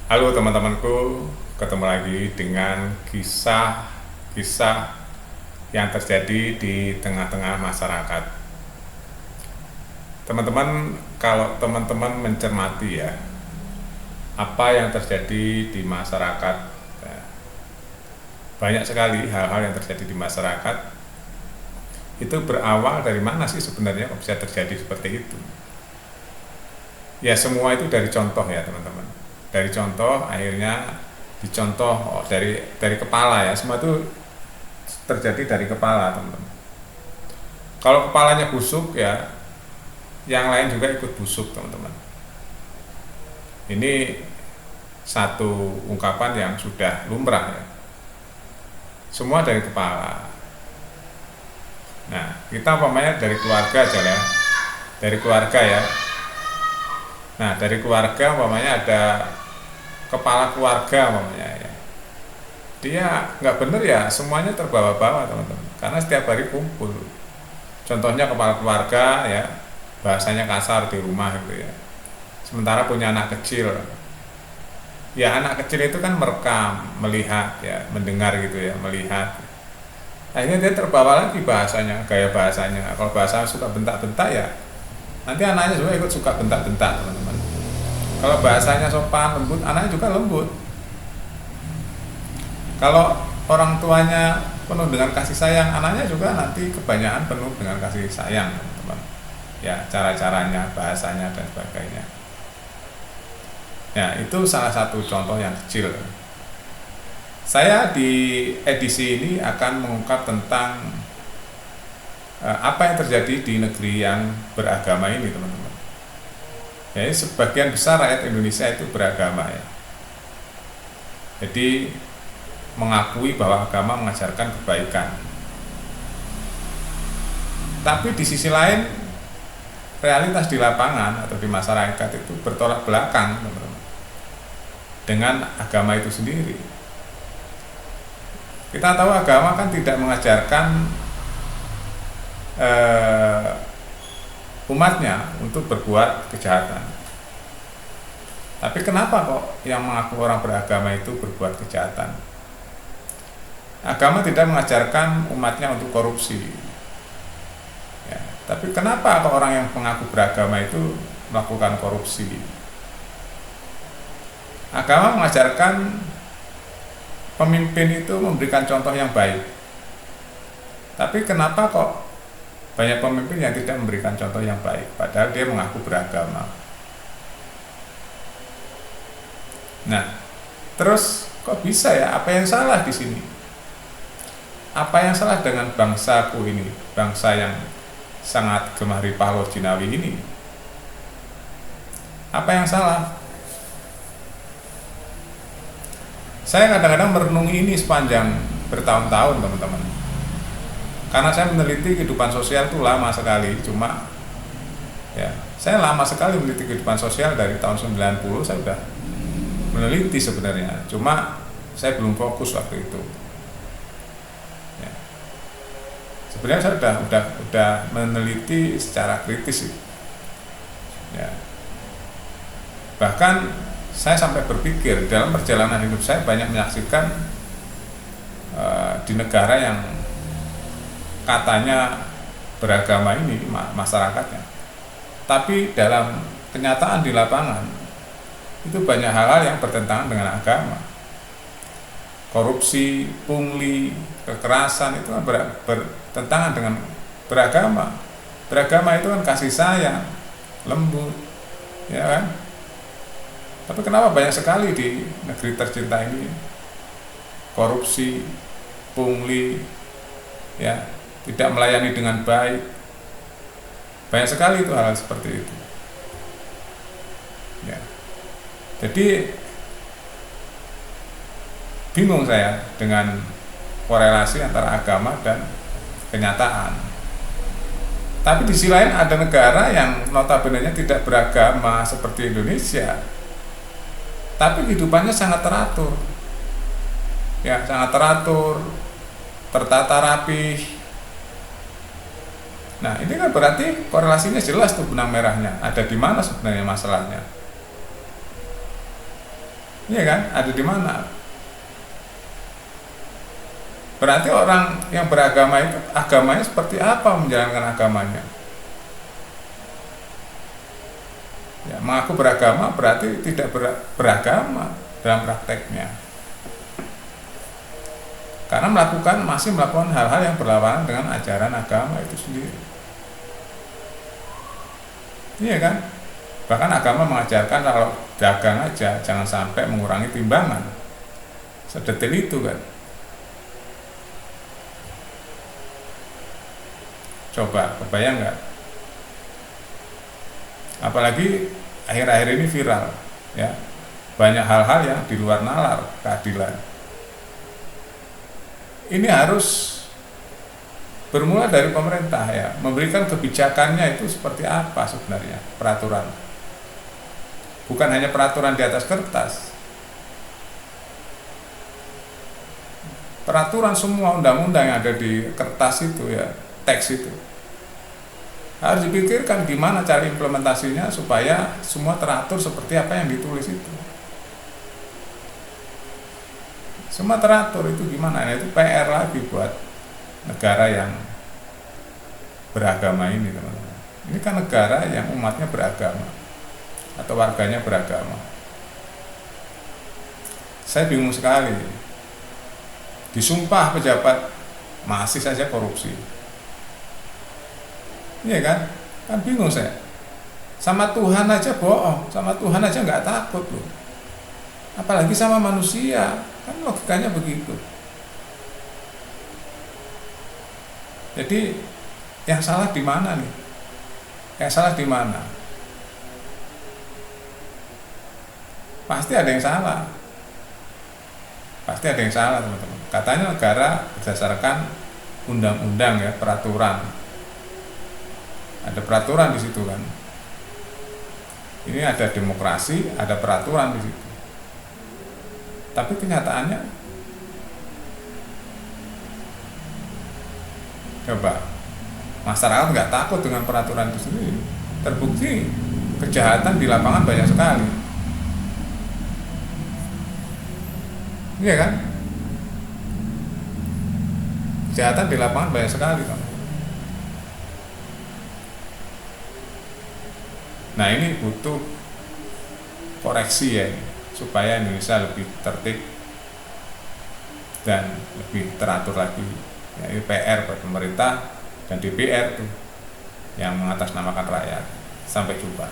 Halo teman-temanku, ketemu lagi dengan kisah-kisah yang terjadi di tengah-tengah masyarakat. Teman-teman, kalau teman-teman mencermati ya, apa yang terjadi di masyarakat, ya, banyak sekali hal-hal yang terjadi di masyarakat. Itu berawal dari mana sih sebenarnya kok bisa terjadi seperti itu? Ya semua itu dari contoh ya teman-teman. Dari contoh akhirnya dicontoh dari kepala ya, semua itu terjadi dari kepala teman-teman. Kalau kepalanya busuk ya yang lain juga ikut busuk teman-teman. Ini satu ungkapan yang sudah lumrah ya, semua dari kepala. Nah kita umpamanya dari keluarga aja ya, dari keluarga ya. Nah dari keluarga umpamanya ada kepala keluarga umpamanya ya, dia nggak bener ya semuanya terbawa-bawa teman-teman, karena setiap hari kumpul. Contohnya kepala keluarga ya, bahasanya kasar di rumah gitu ya, sementara punya anak kecil ya, anak kecil itu kan merekam, melihat ya, mendengar gitu ya, melihat, akhirnya dia terbawa lagi bahasanya, gaya bahasanya. Kalau bahasa suka bentak-bentak ya nanti anaknya juga ikut suka bentak-bentak teman-teman. Kalau bahasanya sopan lembut, anaknya juga lembut. Kalau orang tuanya penuh dengan kasih sayang, anaknya juga nanti kebanyakan penuh dengan kasih sayang teman-teman ya, cara-caranya, bahasanya dan sebagainya. Ya itu salah satu contoh yang kecil. Saya di edisi ini akan mengungkap tentang apa yang terjadi di negeri yang beragama ini teman-teman. Jadi sebagian besar rakyat Indonesia itu beragama ya, jadi mengakui bahwa agama mengajarkan kebaikan. Tapi di sisi lain realitas di lapangan atau di masyarakat itu bertolak belakang teman-teman dengan agama itu sendiri. Kita tahu agama kan tidak mengajarkan umatnya untuk berbuat kejahatan. Tapi kenapa kok yang mengaku orang beragama itu berbuat kejahatan? Agama tidak mengajarkan umatnya untuk korupsi ya, tapi kenapa kok orang yang mengaku beragama itu melakukan korupsi? Agama mengajarkan pemimpin itu memberikan contoh yang baik, tapi kenapa kok banyak pemimpin yang tidak memberikan contoh yang baik padahal dia mengaku beragama? Nah, terus kok bisa ya? Apa yang salah di sini? Apa yang salah dengan bangsaku ini, bangsa yang sangat gemar Palo Jinawi ini? Apa yang salah? Saya kadang-kadang merenungi ini sepanjang bertahun-tahun teman-teman, karena saya meneliti kehidupan sosial itu lama sekali. Cuma ya, saya lama sekali meneliti kehidupan sosial, dari tahun 90 saya sudah meneliti sebenarnya, cuma saya belum fokus waktu itu. Sebenarnya saya udah meneliti secara kritis ya. Bahkan saya sampai berpikir dalam perjalanan hidup saya banyak menyaksikan di negara yang katanya beragama ini masyarakatnya, tapi dalam kenyataan di lapangan itu banyak hal-hal yang bertentangan dengan agama. Korupsi, pungli, kekerasan itu bertentangan dengan beragama. Beragama itu kan kasih sayang, lembut, ya kan? Tapi kenapa banyak sekali di negeri tercinta ini korupsi, pungli, ya, tidak melayani dengan baik? Banyak sekali itu hal seperti itu. Ya. Jadi bingung saya dengan korelasi antara agama dan kenyataan. Tapi di sisi lain ada negara yang notabene tidak beragama seperti Indonesia, tapi kehidupannya sangat teratur, ya, sangat teratur, tertata rapi. Nah ini kan berarti korelasinya jelas tuh, benang merahnya ada di mana sebenarnya masalahnya. Iya kan? Ada di mana? Berarti orang yang beragama itu agamanya seperti apa menjalankan agamanya? Ya, mengaku beragama berarti tidak beragama dalam prakteknya. Karena masih melakukan hal-hal yang berlawanan dengan ajaran agama itu sendiri. Iya kan? Bahkan agama mengajarkan kalau dagang aja jangan sampai mengurangi timbangan. Sedetil itu kan. Coba kebayang nggak? Apalagi akhir-akhir ini viral, ya, banyak hal-hal yang di luar nalar keadilan. Ini harus bermula dari pemerintah, ya, memberikan kebijakannya itu seperti apa sebenarnya peraturan. Bukan hanya peraturan di atas kertas, peraturan semua undang-undang yang ada di kertas itu, ya, teks itu harus dipikirkan gimana cara implementasinya supaya semua teratur seperti apa yang ditulis itu. Semua teratur itu gimana? Nah, itu PR lagi buat negara yang beragama ini, teman-teman. Ini kan negara yang umatnya beragama atau warganya beragama. Saya bingung sekali. Disumpah pejabat masih saja korupsi. Iya kan? Kan bingung saya. Sama Tuhan aja bohong, sama Tuhan aja nggak takut loh. Apalagi sama manusia, kan logikanya begitu. Jadi yang salah di mana nih? Yang salah di mana? Pasti ada yang salah. Pasti ada yang salah, teman-teman. Katanya negara berdasarkan undang-undang, ya, peraturan. Ada peraturan di situ kan. Ini ada demokrasi, ada peraturan di situ. Tapi kenyataannya, coba, masyarakat nggak takut dengan peraturan itu sendiri. Terbukti kejahatan di lapangan banyak sekali. Iya kan? Kejahatan di lapangan banyak sekali kan. Nah, ini butuh koreksi, ya, supaya Indonesia lebih tertib dan lebih teratur lagi. Ya, ini PR buat pemerintah dan DPR tuh yang mengatasnamakan rakyat. Sampai jumpa.